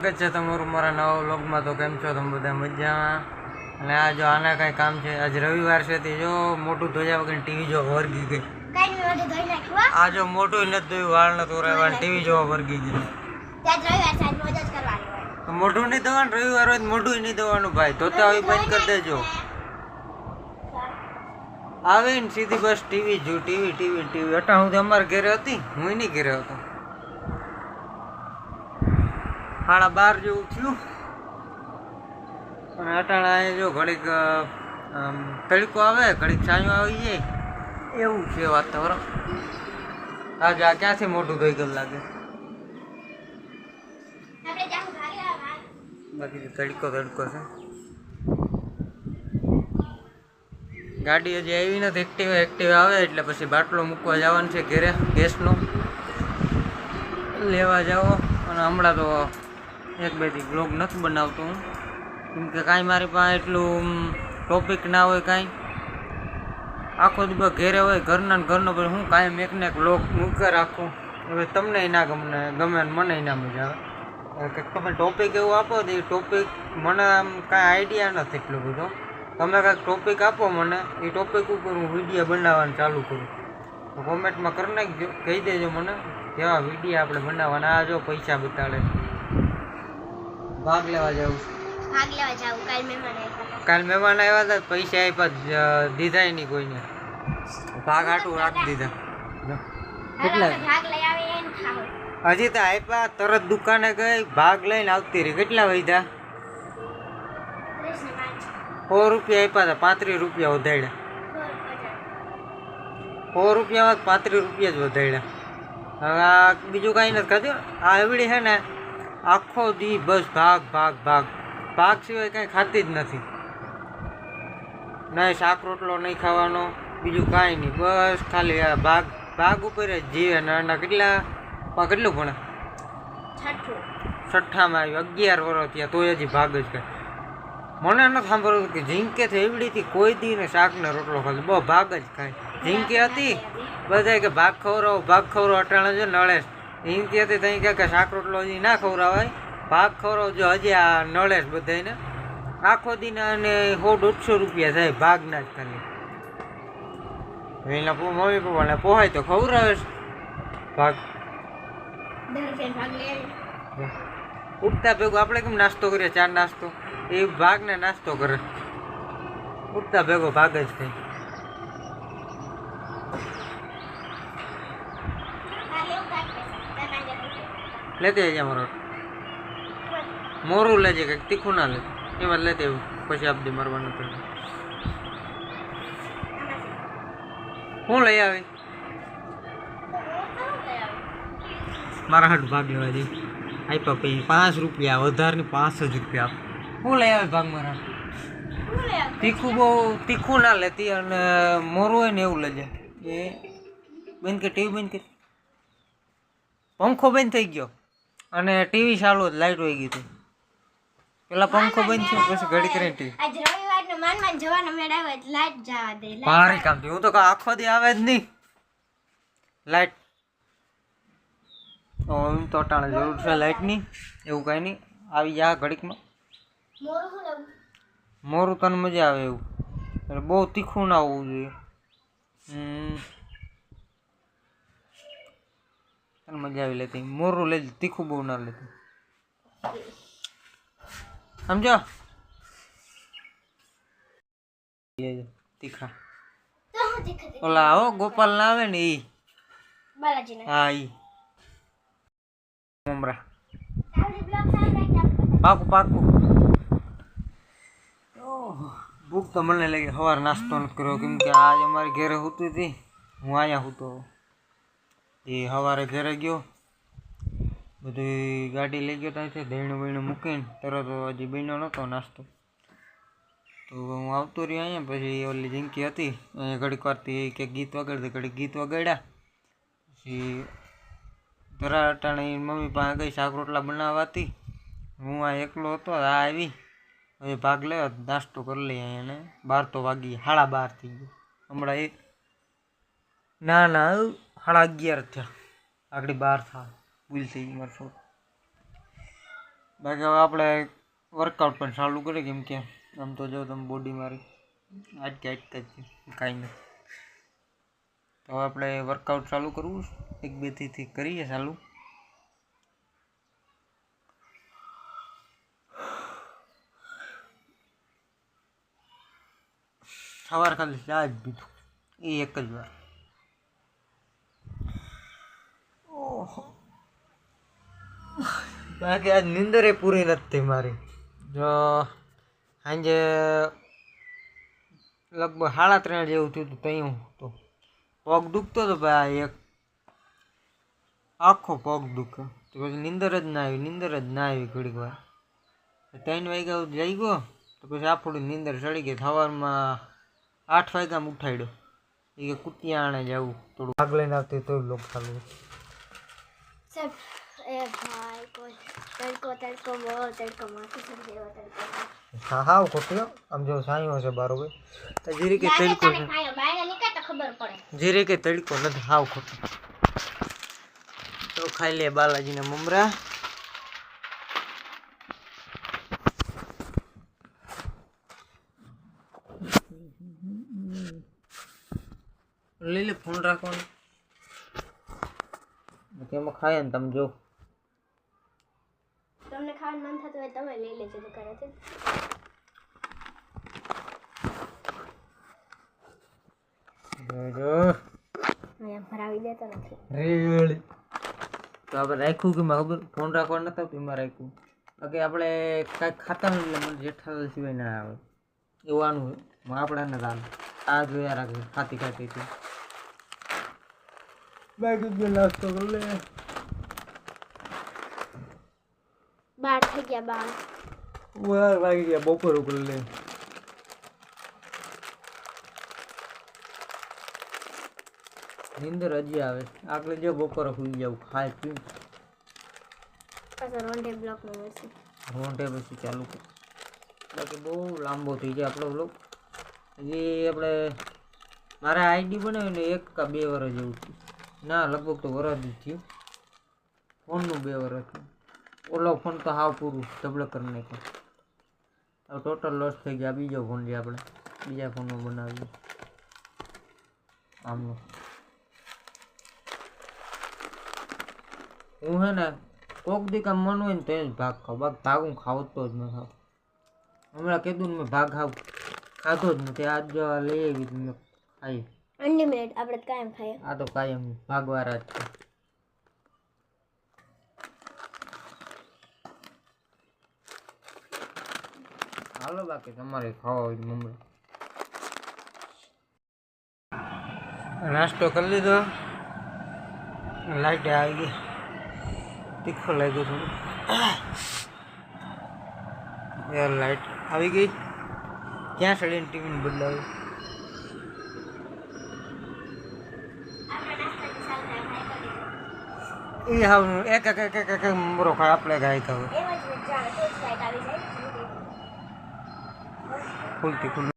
સ્વાગત છે તમારું મારા નવા વ્લોગમાં। તો કેમ છો તમે બધા મજામાં? અને આ જો આના કાંઈ કામ છે, આજ રવિવાર છે તે જો મોટું ધોયા વગર ટીવી જોવા વર્ગી ગઈ। આ જો મોટું નથી ધોયું, વાળ ન તોરાવા, ટીવી જોવા વર્ગી ગઈ। તો મોઢું નહીં ધોવાનું, રવિવાર હોય મોઢું નહીં ધોવાનું ભાઈ, ધોતા હોય બંધ કરી દેજો। આવીને સીધી બસ ટીવી જો, ટીવી ટીવી ટીવી। અટા હું તો અમારા ઘરે હતી, હું નહીં ઘરે હતો। 12:30 જેવું થયું અને અટાણા જો ઘડીક તડકો આવે, ઘડીક છાંયો આવી જાય, એવું છે વાતાવરણ। આજે આ ક્યાંથી મોટું ધોઈ ગયું લાગે, બાકી તડકો તડકો છે। ગાડી હજી આવી નથી, એક્ટિવા આવે એટલે પછી બાટલો મૂકવા જવાનું છે ઘરે, ગેસનો લેવા જાઓ। અને હમણાં તો એક બે દી બ્લોગ નથી બનાવતો હું, કેમ કે કાંઈ મારી પાસે એટલું ટોપિક ના હોય કાંઈ, આખો દિવસ ઘેરે હોય, ઘરનો પછી હું કાંઈ એકને એક બ્લોગ મૂકે રાખું। હવે તમને ના ગમે ને મને ના મજા આવે, કે તમે ટોપિક એવું આપો તો એ ટોપિક મને આમ કાંઈ આઈડિયા નથી એટલો બધો। તમે કાંઈક ટોપિક આપો મને, એ ટોપિક ઉપર હું વિડીયો બનાવવાનું ચાલુ કરું, તો કોમેન્ટમાં કરી નાખજો, કહી દેજો મને કેવા વિડીયો આપણે બનાવવાના। આ જો પૈસા બતાડે, ભાગ લેવા જાઉં, કાલ મહેમાન આવ્યા હતા, પૈસા આપ્યા, દીધા નહીં કોઈને, ભાગ આટું રાખી દીધા। કેટલા હજી તો આપ્યા, તરત દુકાને ગઈ, ભાગ લઈને આવતી રહી। કેટલા વધ્યા? 100 રૂપિયા આપ્યા હતા, 35 રૂપિયા વધાર્યા। 100 રૂપિયામાં 35 રૂપિયા જ વધાર્યા। હવે આ બીજું કાંઈ નથી ખાધું, આ એવડી છે ને આખો દી બસ ભાગ ભાગ ભાગ ભાગ સિવાય કાંઈ ખાતી જ નથી, નહીં શાક રોટલો નહીં ખાવાનો, બીજું કાંઈ નહીં, બસ ખાલી આ ભાગ ભાગ ઉપર જ જીવે। નાના કેટલું ભણે? 6ઠ્ઠામાં આવ્યું, 11 વર્ષ થયા તોય હજી ભાગ જ ખાય। મને નથી સાંભળવું કે ઝીંકે થી એવડીથી કોઈ દી ને શાક ને રોટલો ખાધો, બહુ ભાગ જ ખાય। ઝીંકી હતી બધા કે ભાગ ખવડાવો, અટાણે જો નળેશ ઝીંકી હતી ત્યાં કે શાક રોટલો હજી ના ખવડાવાય, ભાગ ખવડાવજો, હજી આ નળેશ બધાને આખો દી અને 100-150 રૂપિયા થાય ભાગ ના જ ખાલી। એના મમ્મી પપ્પાને પોહાય તો ખવડાવે ભાગ। ઉઠતા ભેગું આપણે કેમ નાસ્તો કરીએ, ચા નાસ્તો, એ ભાગ ને નાસ્તો કરે, ઉઠતા ભેગો ભાગ જ થાય। લેતી આવી મારો મોરું લેજે, કંઈક તીખું ના લેજે, એમાં લેતી આવ્યું પછી આપી મારવાનું કરે। હું લઈ આવી મારા હાટ ભાગ લેવા જઈ આપ્યા, પછી 5 રૂપિયા વધારે 5 જ રૂપિયા આપ। હું લઈ આવે ભાગ મારા? તીખું બહુ તીખું ના લેતી, અને મોરું હોય ને એવું લેજે। એ બંધ કે ટીવી બંધ કે, પંખો બંધ થઈ ગયો અને ટીવી ચાલુ જ, લાઈટ વહી ગઈ હતી, પેલા પંખો બંધ થયો પછી ઘડી કરીને ટીવી ભારે કામ થયું। હું તો આખો દી આવે જ નહીં લાઈટ, એમ તો અટાણે જરૂર છે લાઈટની, એવું કાંઈ નહીં, આવી જા ઘડીકમાં। મોરું તને મજા આવે એવું, એટલે બહુ તીખું ના હોવું જોઈએ, તને મજા આવી લેતી મોરું લેજે, તીખું બહુ ના લેતી, સમજો? તીખા ઓલા હો ગોપાલ ના આવે ને ઈ, હા ઈ મમરા પાકું। ભૂખ તો મને લાગી, સવારે નાસ્તો નથી કર્યો, કેમ કે આજ અમારી ઘરે હોતી હતી, હું અહીંયા હોતો, એ સવારે ઘરે ગયો, બધી ગાડી લઈ ગયો ત્યાંથી, દહીણું મૂકીને તરત હજી બન્યો નહોતો નાસ્તો, તો હું આવતો રહ્યો અહીંયા। પછી ઓલી ઝીંકી હતી અહીંયા ઘડીક વારથી કે ગીત વગાડતી, ઘડીક ગીત વગાડ્યા, પછી ધરા અટાણે મમ્મી પાસે ગઈ શાક રોટલા બનાવવાથી, હું આ એકલો હતો, આ આવી હવે ભાગ લેવા નાસ્તો કરી લઈએ અહીંયા, ને 12 તો વાગી, 12:30 થઈ ગયો હમણાં, એક ના 11:30 થયા, આગળ 12 થયા, ભૂલ થઈ ગઈ મારે। બાકી હવે આપણે વર્કઆઉટ પણ ચાલુ કરીએ, કેમ કે આમ તો જો તમે બોડી મારી આટકે જ કાંઈ નથી. તો હવે આપણે વર્કઆઉટ ચાલુ કરવું, 1-2 થી કરીએ ચાલુ. સવાર ખાલી ચા જ પીધું, એ એક જ વાર. ઓહો, બાકી આજ નીંદર એ પૂરી નથી મારી. જો સાંજે લગભગ 3:30 જેવું થયું હતું, ત્યાં તો પગ દુખતો હતો ભાઈ, એક આખો પગ દુખે. તો પછી નીંદર જ ના આવી ઘડીક વાર. 3 વાગ્યા જઈ ગયો તો પછી આપણું નીંદર ચડી ગઈ. સવારમાં 8 વાગ્યામાં ઉઠાડ્યો, એ કે કુતિયાણે જવું, થોડું ભાગ લઈને આવતી તો લોક ચાલુ. હાવ ખોટ્યો, આમ જો સાયો છે બરોબર. જીરી કે તડકો નથી, હાવ ખોટો. તો ખાઈ લે બાલાજીના મમરા. લઈ લે, ફોન રાખવાનો તેમાં ખાય ને. તમે જો તમને ખાવાનું મન થતું હોય તમે લઈ લેજો દુકાનેથી. અહીંયા ભરાવી દેતો નથી રેડી. તો આપણે રાખ્યું કે ખબર, ફોન રાખવાનું નતો એમાં રાખ્યું. બાકી આપણે કાંઈક ખાતા હોય એટલે મને જેઠાલાલ સિવાય ના આવે એવું આનું હોય. આપણે ને રામ આ જોયા રાખે ખાતી હતી. બાકી જો નાસ્તો કરી લે. 12 થઈ ગયા, 12 વાગી ગયા, બપોર ઉપર લે. નીંદર હજી આવે. આગળ જો બપોરે સુઈ જાવ, ખાઈ પી પાછા રોંઢે બ્લોક નો મળશે. રોંઢે પછી ચાલુ કર. બાકી બહુ લાંબો થઈ જાય આપણો બ્લોગ. હજી આપણે મારા આઈડી બનાવીને 1 કે 2 વર્ષ જેવું થયું. ના, લગભગ તો વર્ષ જ થયું. ફોનનું 2 વર્ષ થયું. ઓલો ફોન તો હાવ પૂરું ડબલ કરી નાખ્યો. હવે ટોટલ લોસ થઈ ગયા. બીજો ફોન જે આપણે બીજા ફોનમાં બનાવીએ આમનો. હું હે ને કોક દી કામ મન હોય ને તો જ ભાગ ખાવ. ભાગ હું ખાવતો જ ન ખાવ. હમણાં કીધું ને મેં ભાગ ખાધો જ નથી. આજ જો લઈ આવી મેં ખાઈ. અનલિમિટેડ આપણે કાયમ ખાઈએ. આ તો કાયમ ભાગવાળા જ છે. હાલો, બાકી તમારે ખાવા હોય મમ્મી. નાસ્તો કરી લીધો, લાઈટ આવી ગઈ, તીખો લાગ્યો થોડું. યાર લાઈટ આવી ગઈ, ક્યાં સડીને ટીવીને બદલાવ્યું. એ હાવ એક મરો ખાય આપણે ગાય ખાવ. ખુલતી ખુલ્લી